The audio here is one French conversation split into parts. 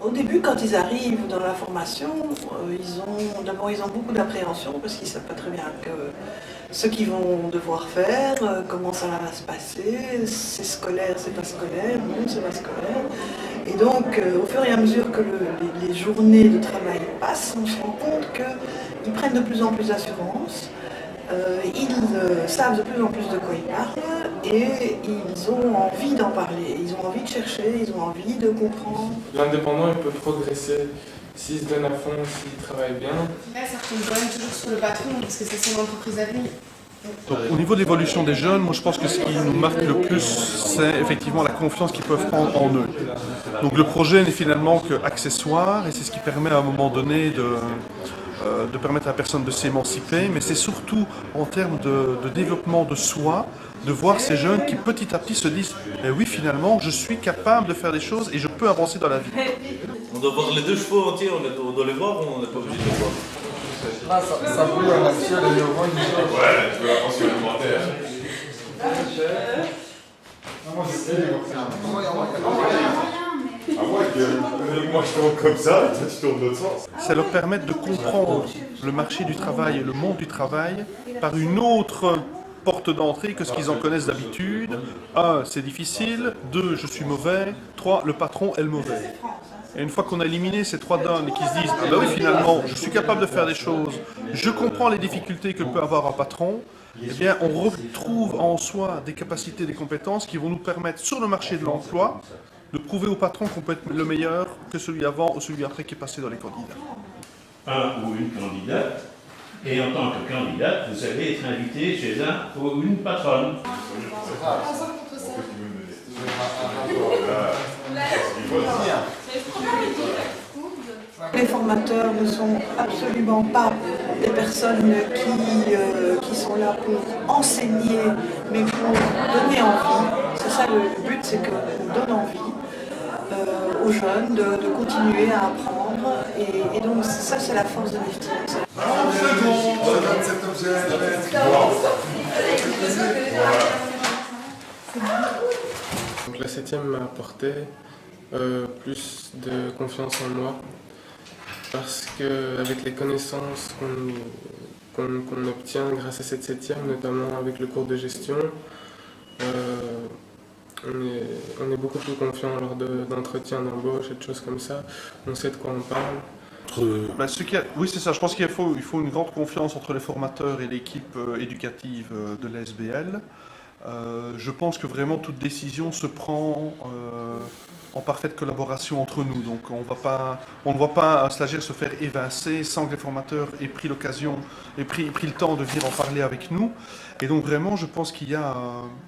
Au début, quand ils arrivent dans la formation, ils ont beaucoup d'appréhension parce qu'ils ne savent pas très bien ce qu'ils vont devoir faire, comment ça va se passer, c'est scolaire, c'est pas scolaire, non, c'est pas scolaire. Et donc, au fur et à mesure que les journées de travail passent, on se rend compte qu'ils prennent de plus en plus d'assurance, ils savent de plus en plus de quoi ils parlent et ils ont envie d'en parler, ils ont envie de chercher, ils ont envie de comprendre. L'indépendant, il peut progresser s'il se donne à fond, s'il travaille bien. Là, ça retombe quand même toujours sur le patron, parce que c'est son entreprise à lui. Donc, au niveau de l'évolution des jeunes, moi je pense que ce qui nous marque le plus, c'est effectivement la confiance qu'ils peuvent prendre en eux. Donc le projet n'est finalement qu'accessoire et c'est ce qui permet à un moment donné de permettre à la personne de s'émanciper, mais c'est surtout en termes de développement de soi, de voir ces jeunes qui petit à petit se disent eh oui finalement je suis capable de faire des choses et je peux avancer dans la vie. On doit voir les deux chevaux entiers, on doit les voir ou on n'est pas obligé de les voir? Là, ça brûle en action, le neurone. Ouais, tu veux la pension alimentaire. Moi, je sais, Moi je tourne comme ça et toi tu tournes de l'autre sens. Ça leur permet de comprendre le marché du travail et le monde du travail par une autre porte d'entrée que ce qu'ils en connaissent d'habitude. 1, c'est difficile. 2, je suis mauvais. 3, le patron est le mauvais. Et une fois qu'on a éliminé ces 3 donnes et qu'ils se disent « Ah ben oui, finalement, je suis capable de faire des choses, je comprends les difficultés que peut avoir un patron », eh bien, on retrouve en soi des capacités, des compétences qui vont nous permettre, sur le marché de l'emploi, de prouver au patron qu'on peut être le meilleur que celui avant ou celui après qui est passé dans les candidats. Un ou une candidate, et en tant que candidate, vous allez être invité chez un ou une patronne. Les formateurs ne sont absolument pas des personnes qui sont là pour enseigner, mais pour donner envie. C'est ça le but, c'est qu'on donne envie aux jeunes de continuer à apprendre. Et donc ça, c'est la force de Nifty. Donc la 7e m'a apporté plus de confiance en moi. Parce qu'avec les connaissances qu'on obtient grâce à cette 7e, notamment avec le cours de gestion, on est beaucoup plus confiant lors d'entretiens d'embauche et de choses comme ça. On sait de quoi on parle. Oui, c'est ça. Je pense qu'il faut une grande confiance entre les formateurs et l'équipe éducative de l'ASBL. Je pense que vraiment toute décision se prend en parfaite collaboration entre nous. Donc on ne voit pas un stagiaire se faire évincer sans que les formateurs aient pris l'occasion, aient pris le temps de venir en parler avec nous. Et donc vraiment, je pense qu'il y a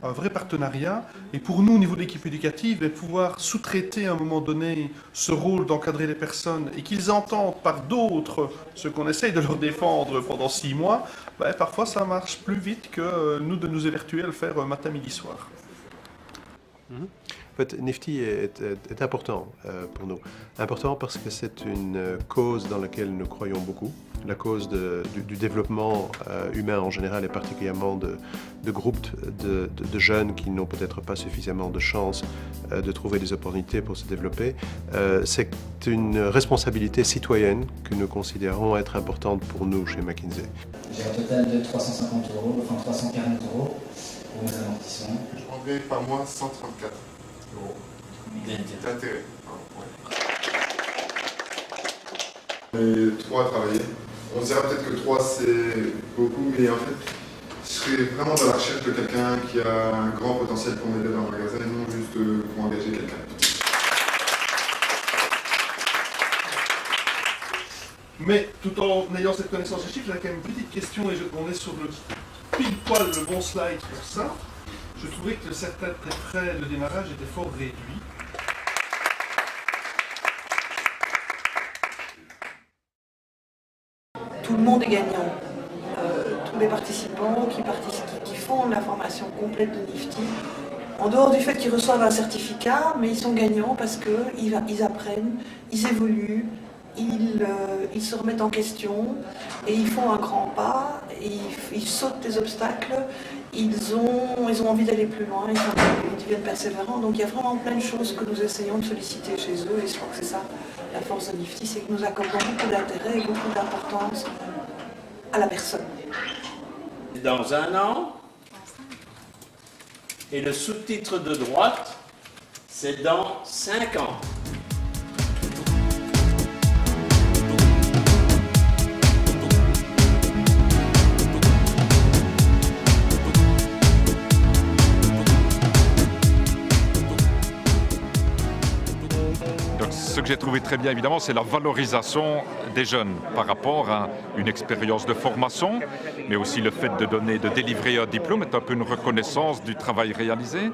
un vrai partenariat. Et pour nous, au niveau de l'équipe éducative, de pouvoir sous-traiter à un moment donné ce rôle d'encadrer les personnes et qu'ils entendent par d'autres ce qu'on essaye de leur défendre pendant 6 mois, parfois ça marche plus vite que nous de nous évertuer à le faire matin, midi, soir. En fait, Nifty est important pour nous. Important parce que c'est une cause dans laquelle nous croyons beaucoup. La cause du développement humain en général et particulièrement de groupes de jeunes qui n'ont peut-être pas suffisamment de chance de trouver des opportunités pour se développer. C'est une responsabilité citoyenne que nous considérons être importante pour nous chez McKinsey. J'ai un total de 350 €, enfin 340 € pour les amortissements. Je prendrai par mois 134 € d'intérêt. Et 3 à travailler. On dira peut-être que 3 c'est beaucoup, mais en fait, je serais vraiment dans la recherche de quelqu'un qui a un grand potentiel pour m'aider dans le magasin et non juste pour engager quelqu'un. Mais tout en ayant cette connaissance des chiffres, j'ai quand même une petite question et on est sur le pile poil le bon slide pour ça. Je trouvais que certains frais de démarrage étaient fort réduits. Tout le monde est gagnant. Tous les participants qui font la formation complète de Nifty, en dehors du fait qu'ils reçoivent un certificat, mais ils sont gagnants parce qu'ils apprennent, ils évoluent, ils se remettent en question et ils font un grand pas, ils sautent des obstacles, ils ont envie d'aller plus loin, ils deviennent persévérants. Donc il y a vraiment plein de choses que nous essayons de solliciter chez eux, et je crois que c'est ça la force de Nifty, c'est que nous accordons beaucoup d'intérêt et beaucoup d'importance à la personne. Dans 1 an, et le sous-titre de droite, c'est dans 5 ans. Donc, ce que j'ai trouvé très bien, évidemment, c'est la valorisation des jeunes par rapport à une expérience de formation, mais aussi le fait de délivrer un diplôme est un peu une reconnaissance du travail réalisé.